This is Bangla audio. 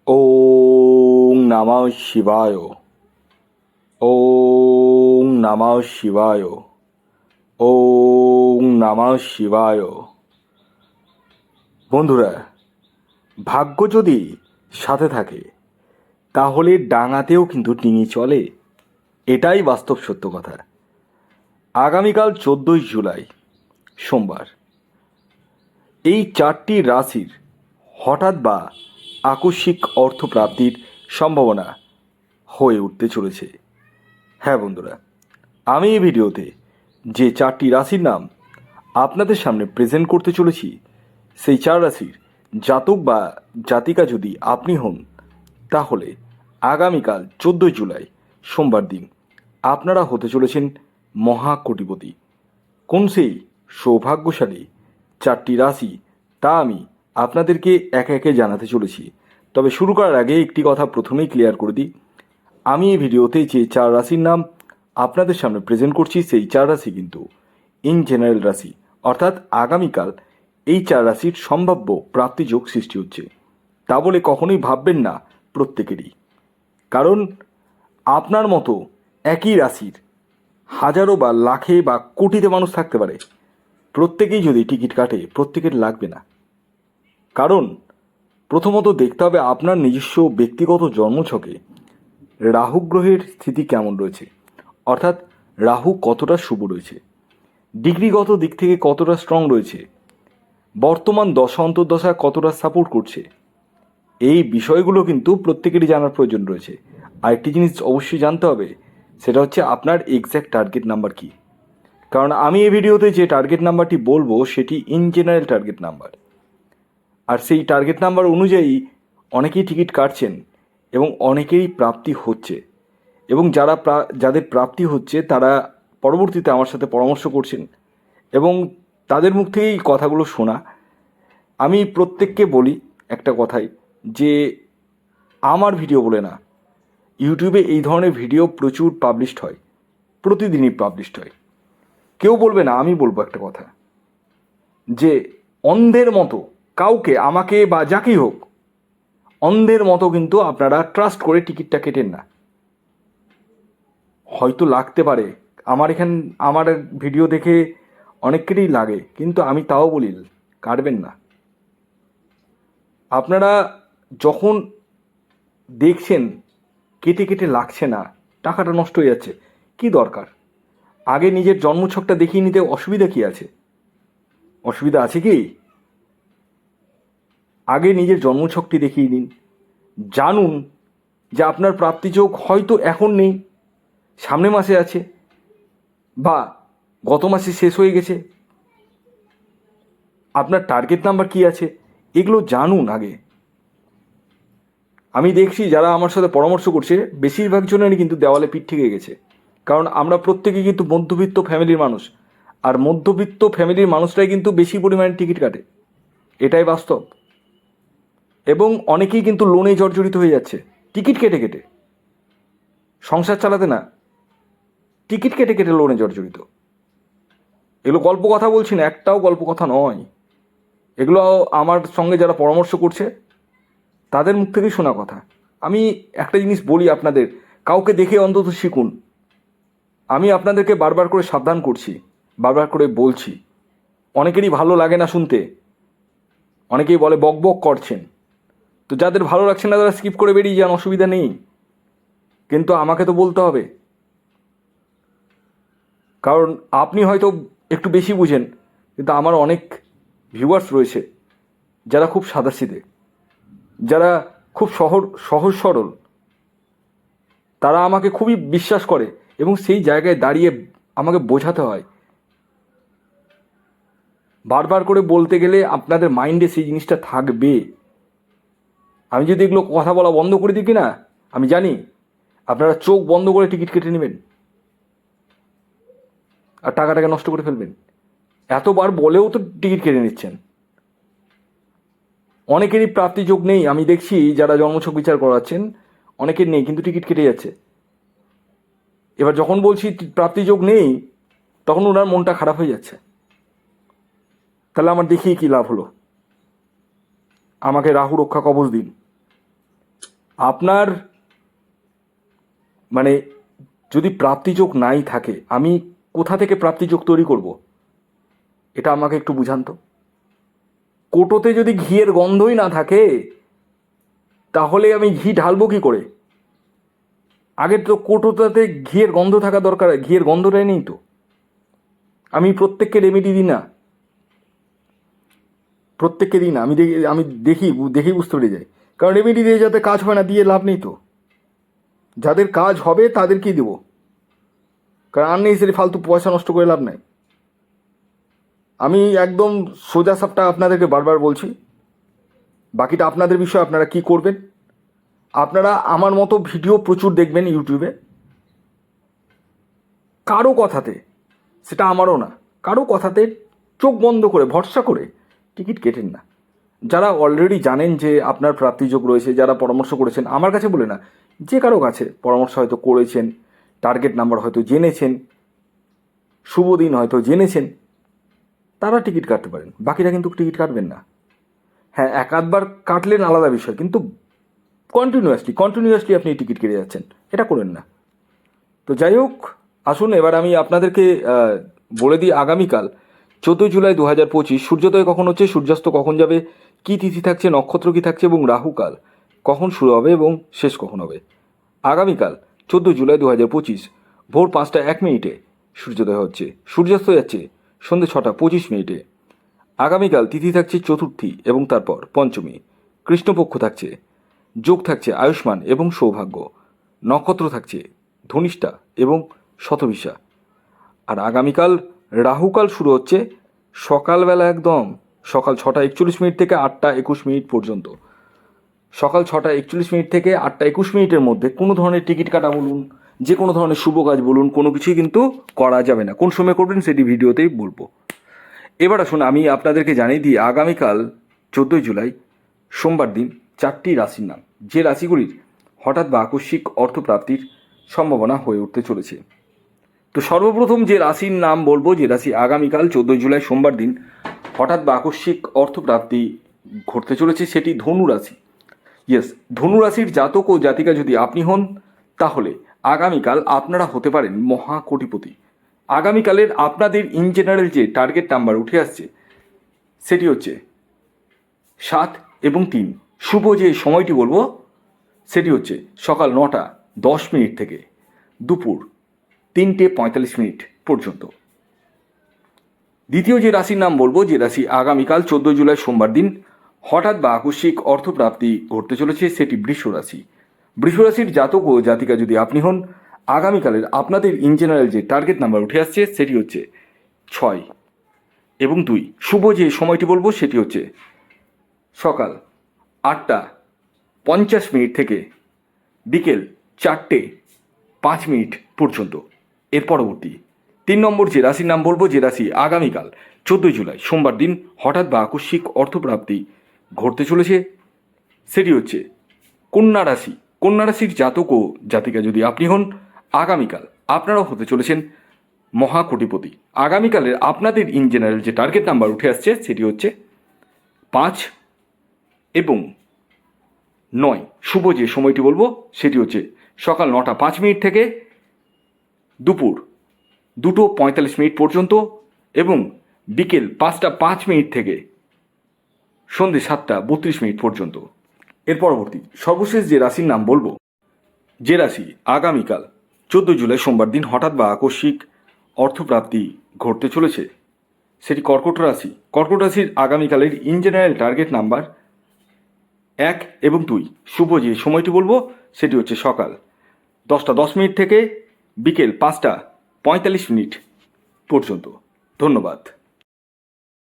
ওং নমঃ শিবায়। ওং নমঃ শিবায়। ওং নমঃ শিবায়। বন্ধুরা, ভাগ্য যদি সাথে থাকে তাহলে ডাঙাতেও কিন্তু ডিঙি চলে, এটাই বাস্তব সত্য কথা। আগামীকাল 14ই জুলাই সোমবার এই চারটি রাশির হঠাৎ বা আকস্মিক অর্থপ্রাপ্তির সম্ভাবনা হয়ে উঠতে চলেছে। হ্যাঁ বন্ধুরা, আমি এই ভিডিওতে যে চারটি রাশির নাম আপনাদের সামনে প্রেজেন্ট করতে চলেছি, সেই চার রাশির জাতক বা জাতিকা যদি আপনি হন, তাহলে আগামীকাল 14ই জুলাই সোমবার দিন আপনারা হতে চলেছেন মহাকোটিপতি। কোন সেই সৌভাগ্যশালী চারটি রাশি তা আমি আপনাদেরকে একে একে জানাতে চলেছি। তবে শুরু করার আগে একটি কথা প্রথমেই ক্লিয়ার করে দিই, আমি এই ভিডিওতে যে চার রাশির নাম আপনাদের সামনে প্রেজেন্ট করছি, সেই চার রাশি কিন্তু ইন জেনারেল রাশি, অর্থাৎ আগামীকাল এই চার রাশির সম্ভাব্য প্রাপ্তিযোগ সৃষ্টি হচ্ছে। তা বলে কখনোই ভাববেন না প্রত্যেকেরই, কারণ আপনার মতো একই রাশির হাজারো বা লাখে বা কোটিতে মানুষ থাকতে পারে। প্রত্যেকেই যদি টিকিট কাটে, প্রত্যেকের লাগবে না। কারণ প্রথমত দেখতে হবে আপনার নিজস্ব ব্যক্তিগত জন্মছকে রাহু গ্রহের স্থিতি কেমন রয়েছে, অর্থাৎ রাহু কতটা শুভ রয়েছে, ডিগ্রিগত দিক থেকে কতটা স্ট্রং রয়েছে, বর্তমান দশা অন্তর্দশা কতটা সাপোর্ট করছে। এই বিষয়গুলো কিন্তু প্রত্যেকেরই জানার প্রয়োজন রয়েছে। আরেকটি জিনিস অবশ্যই জানতে হবে, সেটা হচ্ছে আপনার এক্স্যাক্ট টার্গেট নাম্বার কী। কারণ আমি এই ভিডিওতে যে টার্গেট নাম্বারটি বলবো সেটি ইন জেনারেল টার্গেট নাম্বার, আর সেই টার্গেট নাম্বার অনুযায়ী অনেকেই টিকিট কাটছেন এবং অনেকেরই প্রাপ্তি হচ্ছে, এবং যাদের প্রাপ্তি হচ্ছে তারা পরবর্তীতে আমার সাথে পরামর্শ করছেন এবং তাদের মুখ থেকেই কথাগুলো শোনা। আমি প্রত্যেককে বলি একটা কথাই, যে আমার ভিডিও বলে না, ইউটিউবে এই ধরনের ভিডিও প্রচুর পাবলিশড হয়, প্রতিদিনই পাবলিশড হয়। কেউ বলবে না, আমি বলবো একটা কথা, যে অন্ধের মতো কাউকে, আমাকে বা যাকেই হোক, অন্ধের মতো কিন্তু আপনারা ট্রাস্ট করে টিকিটটা কেটেন না। হয়তো লাগতে পারে, আমার ভিডিও দেখে অনেকেরই লাগে, কিন্তু আমি তাও বলি কাটবেন না। আপনারা যখন দেখছেন কেটে কেটে লাগছে না, টাকাটা নষ্ট হয়ে যাচ্ছে, কি দরকার? আগে নিজের জন্মছকটা দেখিয়ে নিতে অসুবিধা কি আছে? অসুবিধা আছে কি? আগে নিজের জন্মছকটি দেখিয়ে নিন, জানুন যে আপনার প্রাপ্তিযোগ হয়তো এখন নেই, সামনে মাসে আছে, বা গত মাসে শেষ হয়ে গেছে। আপনার টার্গেট নাম্বার কি আছে, এগুলো জানুন আগে। আমি দেখছি যারা আমার সাথে পরামর্শ করছে, বেশিরভাগ জনেরই কিন্তু দেওয়ালে পিঠ থেকে গেছে। কারণ আমরা প্রত্যেকেই কিন্তু মধ্যবিত্ত ফ্যামিলির মানুষ, আর মধ্যবিত্ত ফ্যামিলির মানুষরাই কিন্তু বেশি পরিমাণে টিকিট কাটে, এটাই বাস্তব। এবং অনেকেই কিন্তু লোনে জর্জরিত হয়ে যাচ্ছে টিকিট কেটে কেটে, সংসার চালাতে না, টিকিট কেটে কেটে লোনে জর্জরিত। এগুলো গল্প কথা বলছি না, একটাও গল্প কথা নয়, এগুলো আমার সঙ্গে যারা পরামর্শ করছে তাদের মুখ থেকেই শোনা কথা। আমি একটা জিনিস বলি আপনাদের, কাউকে দেখে অন্তত শিখুন। আমি আপনাদেরকে বারবার করে সাবধান করছি, বারবার করে বলছি। অনেকেরই ভালো লাগে না শুনতে, অনেকেই বলে বক বক করছেন, তো যাদের ভালো লাগছে না তারা স্কিপ করে বেরিয়ে যান, অসুবিধা নেই। কিন্তু আমাকে তো বলতে হবে, কারণ আপনি হয়তো একটু বেশি বুঝেন, কিন্তু আমার অনেক ভিউয়ার্স রয়েছে যারা খুব সাদাসিধে, যারা খুব সহজ সরল, তারা আমাকে খুবই বিশ্বাস করে, এবং সেই জায়গায় দাঁড়িয়ে আমাকে বোঝাতে হয়। বারবার করে বলতে গেলে আপনাদের মাইন্ডে সেই জিনিসটা থাকবে। আমি যদি এগুলো কথা বলা বন্ধ করে দিই কি না, আমি জানি আপনারা চোখ বন্ধ করে টিকিট কেটে নেবেন আর টাকাটাকে নষ্ট করে ফেলবেন। এতবার বলেও তো টিকিট কেটে নিচ্ছেন। অনেকেরই প্রাপ্তিযোগ নেই, আমি দেখছি যারা জন্মছক বিচার করাচ্ছেন অনেকের নেই, কিন্তু টিকিট কেটে যাচ্ছে। এবার যখন বলছি প্রাপ্তিযোগ নেই, তখন ওনার মনটা খারাপ হয়ে যাচ্ছে। তাহলে আমার দেখিয়ে কী লাভ হলো? আমাকে রাহু রক্ষা কবচ দিন। আপনার মানে যদি প্রাপ্তিযোগ নাই থাকে, আমি কোথা থেকে প্রাপ্তিযোগ তৈরি করব? এটা আমাকে একটু বুঝান তো। কোটোতে যদি ঘিয়ের গন্ধই না থাকে, তাহলে আমি ঘি ঢালবো কি করে? আগে তো কোটোটাতে ঘিয়ের গন্ধ থাকা দরকার, ঘিয়ের গন্ধটাই নেই তো। আমি প্রত্যেককে রেমেডি দিই না, প্রত্যেককে দিই না, আমি দেখি বুঝতে পেরে যাই। কারণ রেমেডি দিয়ে যাতে কাজ হয় না, দিয়ে লাভ নেই তো। যাদের কাজ হবে তাদেরকেই দেবো, কারণ আননেসেসারি ফালতু পয়সা নষ্ট করে লাভ নাই। আমি একদম সোজা সাপটা আপনাদেরকে বারবার বলছি, বাকিটা আপনাদের বিষয়, আপনারা কি করবেন। আপনারা আমার মতো ভিডিও প্রচুর দেখবেন ইউটিউবে, কারো কথাতে, সেটা আমারও না, কারো কথাতে চোখ বন্ধ করে ভরসা করে টিকিট কেটেন না। যারা অলরেডি জানেন যে আপনার প্রাপ্তিযোগ রয়েছে, যারা পরামর্শ করেছেন আমার কাছে বলে না, যে কারো কাছে পরামর্শ হয়তো করেছেন, টার্গেট নাম্বার হয়তো জেনেছেন, শুভ দিন হয়তো জেনেছেন, তারা টিকিট কাটতে পারেন, বাকিরা কিন্তু টিকিট কাটবেন না। হ্যাঁ, এক আধবার কাটলেন আলাদা বিষয়, কিন্তু কন্টিনিউয়াসলি আপনি টিকিট কেটে যাচ্ছেন, এটা করেন না। তো যাই হোক, আসুন এবার আমি আপনাদেরকে বলে দিই আগামীকাল 14 জুলাই 2025 সূর্যোদয় কখন হচ্ছে, সূর্যাস্ত কখন যাবে, কী তিথি থাকছে, নক্ষত্র কী থাকছে এবং রাহুকাল কখন শুরু হবে এবং শেষ কখন হবে। আগামীকাল 14 জুলাই 2025 ভোর 5টা 1 মিনিটে সূর্যোদয় হচ্ছে, সূর্যাস্ত যাচ্ছে সন্ধ্যে 6টা 25 মিনিটে। আগামীকাল তিথি থাকছে চতুর্থী এবং তারপর পঞ্চমী, কৃষ্ণপক্ষ থাকছে, যোগ থাকছে আয়ুষ্মান এবং সৌভাগ্য, নক্ষত্র থাকছে ধনিষ্ঠা এবং শতভিষা। আর আগামীকাল রাহুকাল শুরু হচ্ছে সকালবেলা, একদম সকাল 6টা 41 মিনিট থেকে 8টা 21 মিনিট পর্যন্ত। সকাল 6টা 41 মিনিট থেকে 8টা 21 মিনিটের মধ্যে কোনো ধরনের টিকিট কাটা বলুন, যে কোনো ধরনের শুভ কাজ বলুন, কোনো কিছুই কিন্তু করা যাবে না। কোন সময় করবেন সেটি ভিডিওতেই বলবো। এবার আসুন আমি আপনাদেরকে জানিয়ে দিই আগামীকাল 14 জুলাই সোমবার দিন 4টি রাশির নাম, যে রাশিগুলির হঠাৎ বা আকস্মিক অর্থপ্রাপ্তির সম্ভাবনা হয়ে উঠতে চলেছে। তো সর্বপ্রথম যে রাশির নাম বলবো, যে রাশি আগামীকাল 14 জুলাই সোমবার দিন হঠাৎ বা আকস্মিক অর্থপ্রাপ্তি ঘটতে চলেছে, সেটি ধনু রাশি। ধনু রাশির জাতক ও জাতিকা যদি আপনি হন, তাহলে আগামীকাল আপনারা হতে পারেন মহাকোটিপতি। আগামীকালের আপনাদের ইন জেনারেল যে টার্গেট নাম্বার উঠে আসছে সেটি হচ্ছে 7 এবং 3। শুভ যে সময়টি বলবো সেটি হচ্ছে সকাল 9টা 10 মিনিট থেকে দুপুর 3টে 45 মিনিট পর্যন্ত। দ্বিতীয় যে রাশির নাম বলবো, যে রাশি আগামীকাল 14 জুলাই সোমবার দিন হঠাৎ বা আকস্মিক অর্থপ্রাপ্তি ঘটতে চলেছে, সেটি বৃষ রাশি। বৃষ রাশির জাতক ও জাতিকা যদি আপনি হন, আগামীকালের আপনাদের ইন জেনারেল যে টার্গেট নাম্বার উঠে আসছে সেটি হচ্ছে 6 এবং 2। শুভ যে সময়টি বলবো সেটি হচ্ছে সকাল 8টা 50 মিনিট থেকে বিকেল 4টে 5 মিনিট পর্যন্ত। এর পরবর্তী 3 নম্বর যে রাশির নাম বলবো, যে রাশি আগামীকাল 14 জুলাই সোমবার দিন হঠাৎ বা আকস্মিক অর্থপ্রাপ্তি ঘটতে চলেছে, সেটি হচ্ছে কন্যা রাশি। কন্যা রাশির জাতক ও জাতিকা যদি আপনি হন, আগামীকাল আপনারাও হতে চলেছেন মহাকোটিপতি। আগামীকালের আপনাদের ইন জেনারেল যে টার্গেট নাম্বার উঠে আসছে সেটি হচ্ছে 5 এবং 9। শুভ যে সময়টি বলবো সেটি হচ্ছে সকাল 9টা 5 মিনিট থেকে দুপুর 2টো 45 মিনিট পর্যন্ত এবং বিকেল 5টা 5 মিনিট থেকে সন্ধ্যে 7টা 32 মিনিট পর্যন্ত। এর পরবর্তী সর্বশেষ যে রাশির নাম বলবো, যে রাশি আগামীকাল 14 জুলাই সোমবার দিন হঠাৎ বা আকস্মিক অর্থপ্রাপ্তি ঘটতে চলেছে, সেটি কর্কট রাশি। কর্কট রাশির আগামীকালের ইন জেনারেল টার্গেট নাম্বার 1 এবং 2। শুভ যে সময়টি বলবো সেটি হচ্ছে সকাল 10টা 10 মিনিট থেকে বিকেল 5টা 45 মিনিট পর্যন্ত। ধন্যবাদ।